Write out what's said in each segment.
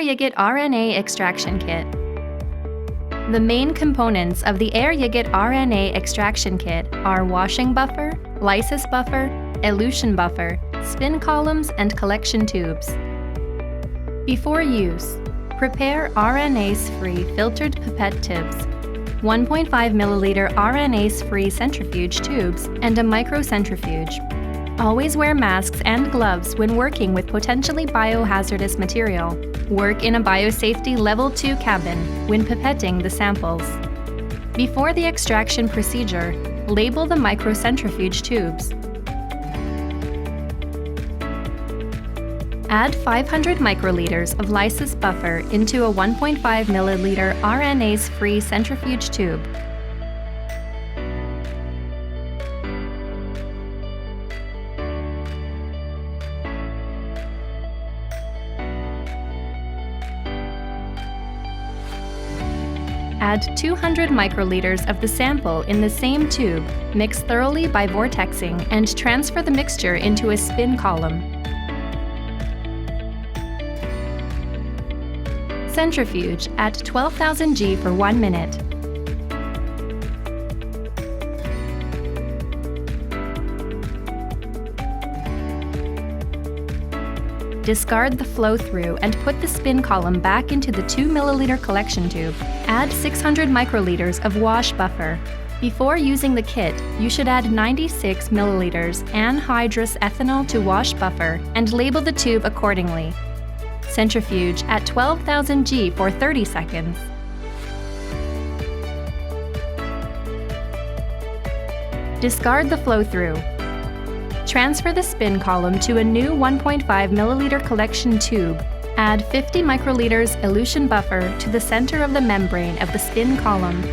Eryigit RNA Extraction Kit. The main components of the Eryigit RNA Extraction Kit are washing buffer, lysis buffer, elution buffer, spin columns, and collection tubes. Before use, prepare RNase-free filtered pipette tips, 1.5 ml RNase-free centrifuge tubes, and a microcentrifuge. Always wear masks and gloves when working with potentially biohazardous material. Work in a biosafety Level 2 cabin when pipetting the samples. Before the extraction procedure, label the microcentrifuge tubes. Add 500 microliters of lysis buffer into a 1.5 ml RNase-free centrifuge tube. Add 200 microliters of the sample in the same tube, mix thoroughly by vortexing, and transfer the mixture into a spin column. Centrifuge at 12,000 G for 1 minute. Discard the flow-through and put the spin column back into the 2 ml collection tube. Add 600 microliters of wash buffer. Before using the kit, you should add 96 ml anhydrous ethanol to wash buffer and label the tube accordingly. Centrifuge at 12,000 G for 30 seconds. Discard the flow-through. Transfer the spin column to a new 1.5 ml collection tube. Add 50 microliters elution buffer to the center of the membrane of the spin column.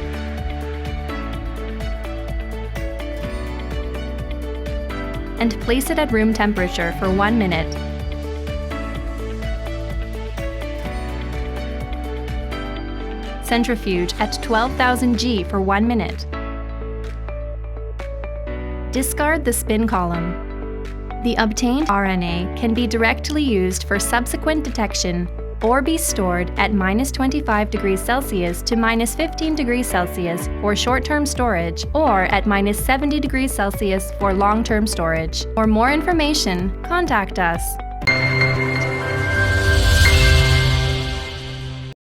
And place it at room temperature for 1 minute. Centrifuge at 12,000 G for 1 minute. Discard the spin column. The obtained RNA can be directly used for subsequent detection or be stored at -25 degrees Celsius to -15 degrees Celsius for short-term storage or at -70 degrees Celsius for long-term storage. For more information, contact us.